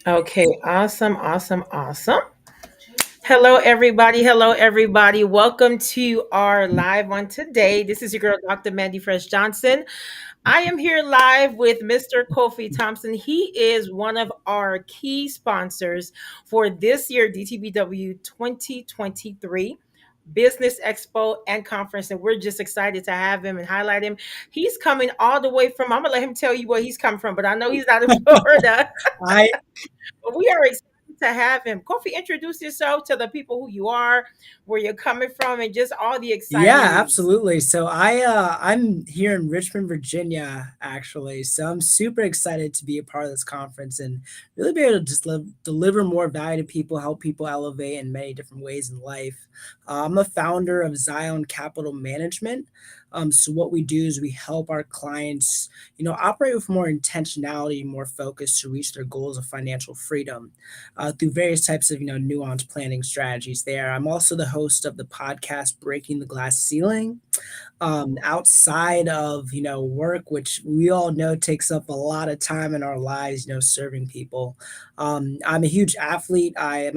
Okay, awesome, awesome, awesome. Hello, everybody. Hello, everybody. Welcome to our live on today. This is your girl, Dr. MandyFresh Johnson. I am here live with Mr. Kofi Thompson. He is one of our key sponsors for this year, DTBW 2023. Business Expo and Conference, and we're just excited to have him and highlight him. He's coming all the way from, I'm gonna let him tell you where he's coming from, but I know he's not in Florida. I But we are excited to have him. Kofi, introduce yourself to the people who you are, where you're coming from, and just all the Yeah, exciting news. absolutely. So I'm here in Richmond, Virginia, actually. So I'm super excited to be a part of this conference and really be able to just deliver more value to people, help people elevate in many different ways in life. I'm a founder of Zion Capital Management. So what we do is we help our clients, operate with more intentionality, more focus to reach their goals of financial freedom through various types of nuanced planning strategies. There, I'm also the host of the podcast Breaking the Glass Ceiling. Outside of work, which we all know takes up a lot of time in our lives, serving people. I'm a huge athlete. I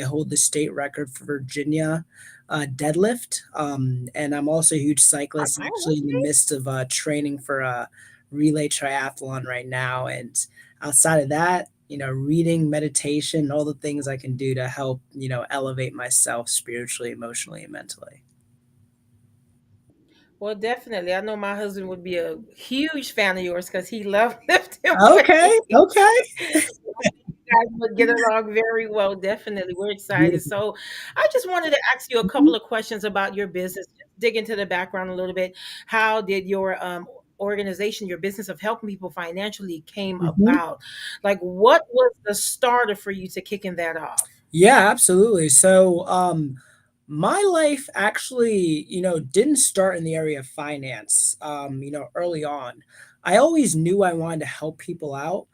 hold the state record for Virginia deadlift, and I'm also a huge cyclist. Oh, Actually, in the midst of training for a relay triathlon right now, and outside of that, reading, meditation, all the things I can do to help elevate myself spiritually, emotionally, and mentally. well, definitely. I know my husband would be a huge fan of yours because he loved lifting Okay, weights. okay. You guys would get along very well. Definitely. We're excited. Beautiful. So, I just wanted to ask you a couple Mhm, of questions about your business. Dig into the background a little bit. How did your organization, your business of helping people financially came mhm. about? Like, what was the starter for you to kicking that off? Yeah, absolutely. So, my life actually, didn't start in the area of finance, early on. I always knew I wanted to help people out.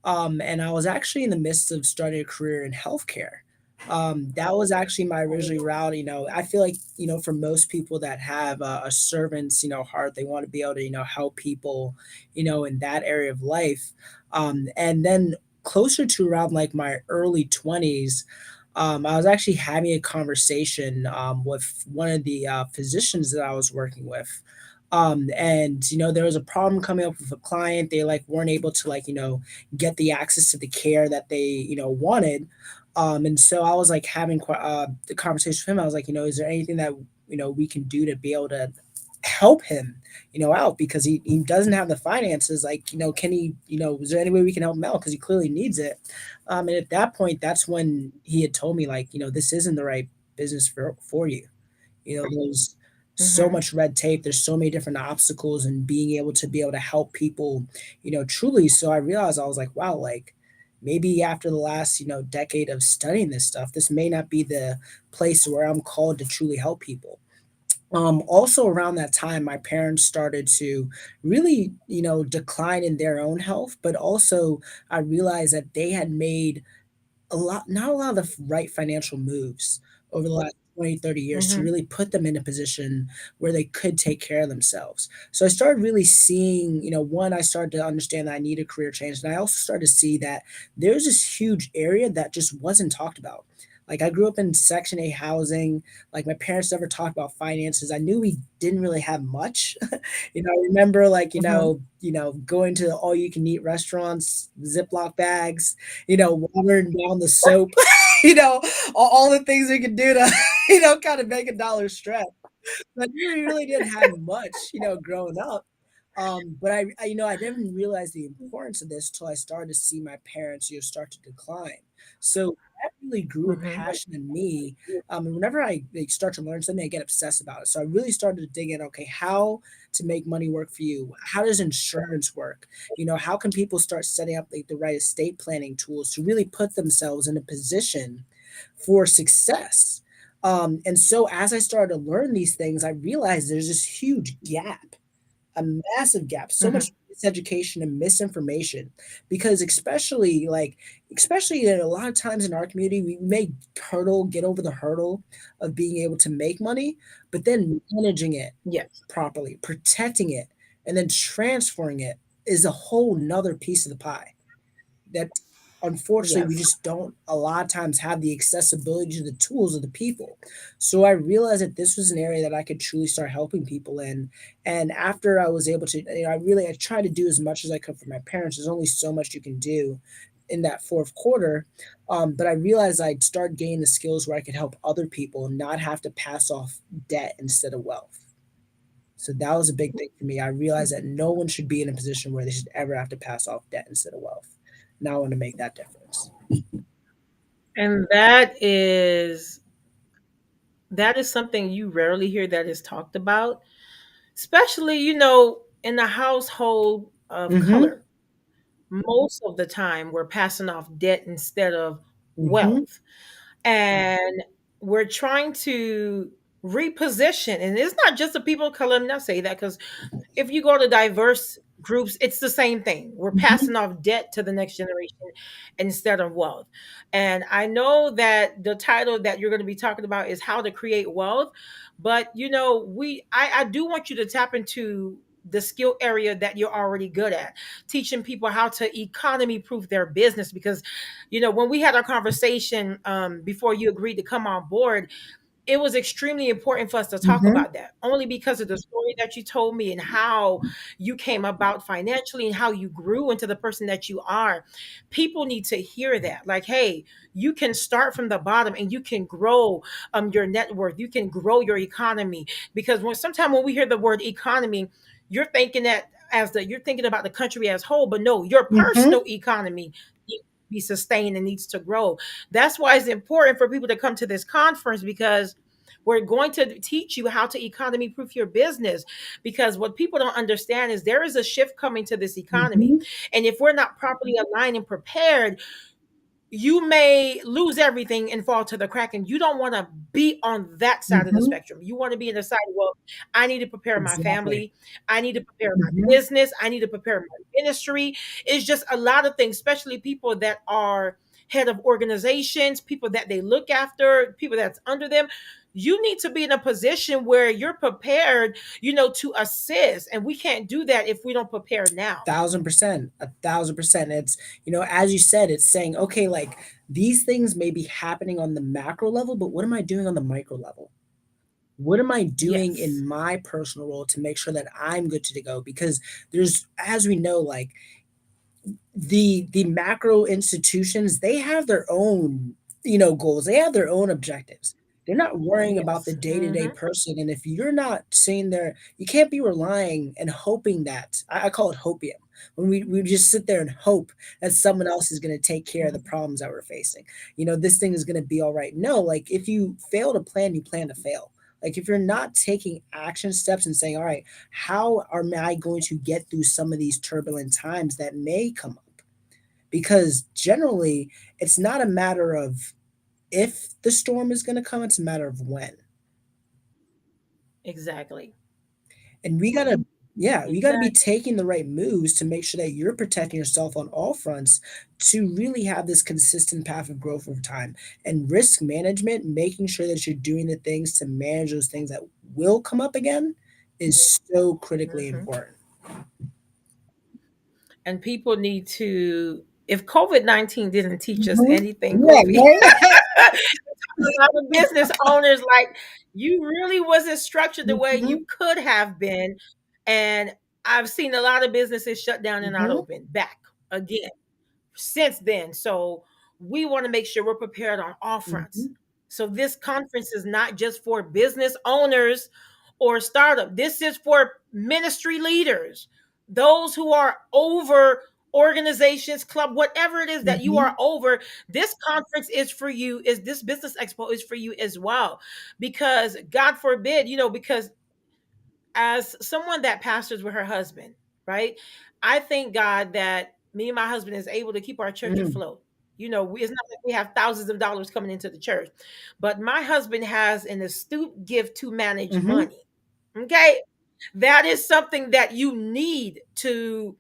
And I was actually in the midst of starting a career in healthcare. That was actually my original route. I feel like, for most people that have a servant's, heart, they want to be able to, help people, in that area of life. And then closer to around like my early 20s, I was actually having a conversation with one of the physicians that I was working with. And there was a problem coming up with a client. They like weren't able to like get the access to the care that they wanted. And so I was like having the conversation with him. I was like, is there anything that we can do to be able to help him out, because he doesn't have the finances. Like, can he, is there any way we can help him out, because he clearly needs it. And at that point, that's when he had told me, like, this isn't the right business for you. There's so Mm-hmm. much red tape, there's so many different obstacles, and being able to help people, truly. So I realized, I was like, wow, like, maybe after the last decade of studying this stuff, this may not be the place where I'm called to truly help people. Also around that time, my parents started to really, decline in their own health, but also I realized that they had made not a lot of right financial moves over the last 20, 30 years to Mm-hmm. really put them in a position where they could take care of themselves. So I started really seeing, one, I started to understand that I need a career change. And I also started to see that there's this huge area that just wasn't talked about. Like, I grew up in Section 8 housing. Like, my parents never talked about finances. I knew we didn't really have much. I remember, like, Mm-hmm. going to all you can eat restaurants, Ziploc bags, watering down the soap, you know, all the things we could do to, kind of make a dollar stretch. But we really didn't have much, growing up. But I didn't realize the importance of this till I started to see my parents, start to decline. So that really grew a Mm-hmm. passion in me. And whenever I like, start to learn something, I get obsessed about it. So I really started to dig in. Okay, how to make money work for you? How does insurance work? How can people start setting up like the right estate planning tools to really put themselves in a position for success? And so as I started to learn these things, I realized there's this huge gap, a massive gap, so Mm-hmm. much miseducation and misinformation. Because especially a lot of times in our community, we may get over the hurdle of being able to make money, but then managing it Yes. properly, protecting it, and then transferring it is a whole nother piece of the pie. That unfortunately, we Yes. just don't a lot of times have the accessibility to the tools of the people. So I realized that this was an area that I could truly start helping people in. And after I was able to, I tried to do as much as I could for my parents. There's only so much you can do in that fourth quarter. But I realized I'd start gaining the skills where I could help other people and not have to pass off debt instead of wealth. So that was a big thing for me. I realized that no one should be in a position where they should ever have to pass off debt instead of wealth. Now I want to make that difference. And that is something you rarely hear that is talked about, especially, in the household of Mhm. color. Most of the time we're passing off debt instead of Mhm. wealth. And we're trying to reposition, and it's not just the people of color. I'm not saying that because if you go to diverse groups, it's the same thing. We're Mhm. passing off debt to the next generation instead of wealth. And I know that the title that you're going to be talking about is how to create wealth, but I do want you to tap into the skill area that you're already good at, teaching people how to economy proof their business. Because when we had our conversation, before you agreed to come on board, it was extremely important for us to talk Mhm. about that, only because of the story that you told me and how you came about financially and how you grew into the person that you are. People need to hear that, like, hey, you can start from the bottom and you can grow your net worth, you can grow your economy. Because sometimes when we hear the word economy, you're thinking about the country as whole, but no, your Mhm. personal economy needs to be sustained and needs to grow. That's why it's important for people to come to this conference, because we're going to teach you how to economy proof your business. Because what people don't understand is there is a shift coming to this economy. Mhm. And if we're not properly aligned and prepared, you may lose everything and fall to the crack. And you don't want to be on that side of the Mhm. spectrum. You want to be in the side, well, I need to prepare my Exactly. family, I need to prepare my Mhm. business, I need to prepare my ministry. It's just a lot of things, especially people that are head of organizations, people that they look after, people that's under them. You need to be in a position where you're prepared, to assist. And we can't do that if we don't prepare now. 1,000%. 1,000%. It's, as you said, it's saying, okay, like these things may be happening on the macro level, but what am I doing on the micro level? What am I doing Yes. in my personal role to make sure that I'm good to go? Because there's, as we know, like the macro institutions, they have their own, goals. They have their own objectives. They're not worrying about the Yes. day-to-day person, and if you're not saying there, you can't be relying and hoping that I call it hopium, when we just sit there and hope that someone else is going to take care of the problems that we're facing. This thing is going to be all right. No, like if you fail to plan, you plan to fail. Like if you're not taking action steps and saying, all right, how am I going to get through some of these turbulent times that may come up? Because generally, it's not a matter of if the storm is going to come, it's a matter of when. Exactly. And we got to be Exactly. taking the right moves to make sure that you're protecting yourself on all fronts to really have this consistent path of growth over time. And risk management, making sure that you're doing the things to manage those things that will come up again, is so critically Mhm. important. And people need to, if COVID-19 didn't teach us Mhm. anything, Yeah, COVID, right? a lot of business owners, like, you really wasn't structured the way you Mhm. could have been. And I've seen a lot of businesses shut down and not Mhm. open back again since then. So we want to make sure we're prepared on all fronts. Mhm. So this conference is not just for business owners or startup. This is for ministry leaders, those who are over organizations, club, whatever it is that you are Mhm. over. This conference is for you. Is this business expo is for you as well? Because God forbid, because as someone that pastors with her husband, right? I thank God that me and my husband is able to keep our church Mm. afloat. It's not like we have thousands of dollars coming into the church, but my husband has an astute gift to manage Mhm. money. Okay, that is something that you need to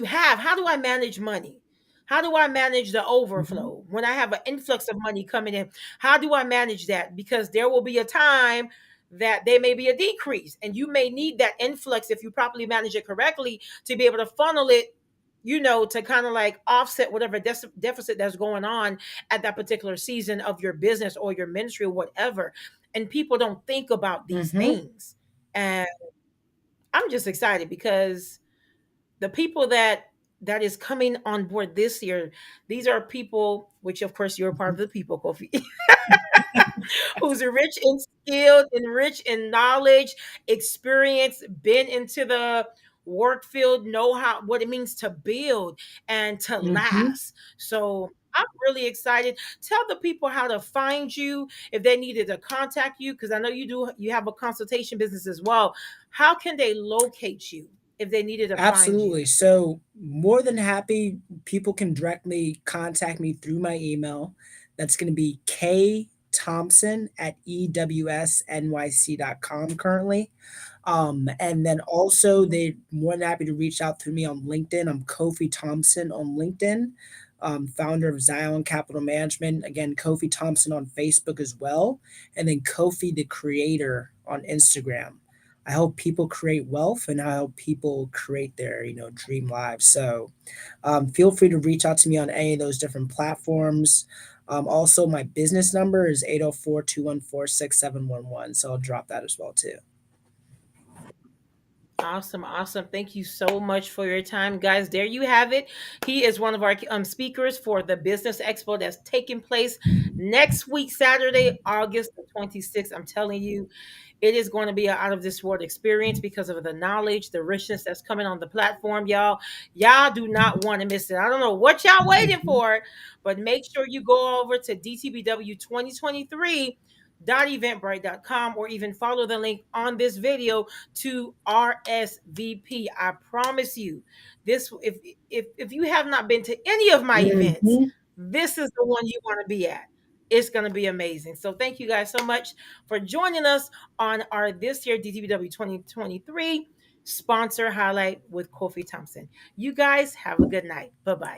have. How do I manage money? How do I manage the Mhm. overflow when I have an influx of money coming in? How do I manage that? Because there will be a time that there may be a decrease, and you may need that influx, if you properly manage it correctly, to be able to funnel it to kind of like offset whatever deficit that's going on at that particular season of your business or your ministry or whatever. And people don't think about these Mhm. things. And I'm just excited because the people that is coming on board this year, these are people, which of course you're a part of Mhm. the people, Kofi, who's rich in skill and rich in knowledge, experience, been into the work field, know how what it means to build and to Mhm. last. So I'm really excited. Tell the people how to find you if they needed to contact you, because I know you have a consultation business as well. How can they locate you if they needed to find you? Absolutely. So, more than happy, people can directly contact me through my email. That's going to be ktompson at ewsnyc.com currently. And then also, Mhm. they more than happy to reach out through me on LinkedIn. I'm Kofi Thompson on LinkedIn, founder of Zion Capital Management. Again, Kofi Thompson on Facebook as well. And then Kofi the Creator on Instagram. I help people create wealth and I help people create their, dream lives. So feel free to reach out to me on any of those different platforms. Also, my business number is 804-214-6711. So I'll drop that as well too. Awesome, awesome. Thank you so much for your time, guys. There you have it. He is one of our speakers for the Business Expo that's taking place next week, Saturday, August the 26th. I'm telling you, it is going to be an out of this world experience because of the knowledge, the richness that's coming on the platform, y'all. Y'all do not want to miss it. I don't know what y'all waiting Mhm. for, but make sure you go over to DTBW 2023 eventbrite.com or even follow the link on this video to RSVP. I promise you, this if you have not been to any of my events, Mhm. this is the one you want to be at. It's going to be amazing. So thank you guys so much for joining us on our this year DTBW 2023 sponsor highlight with Kofi Thompson. You guys have a good night. Bye-bye.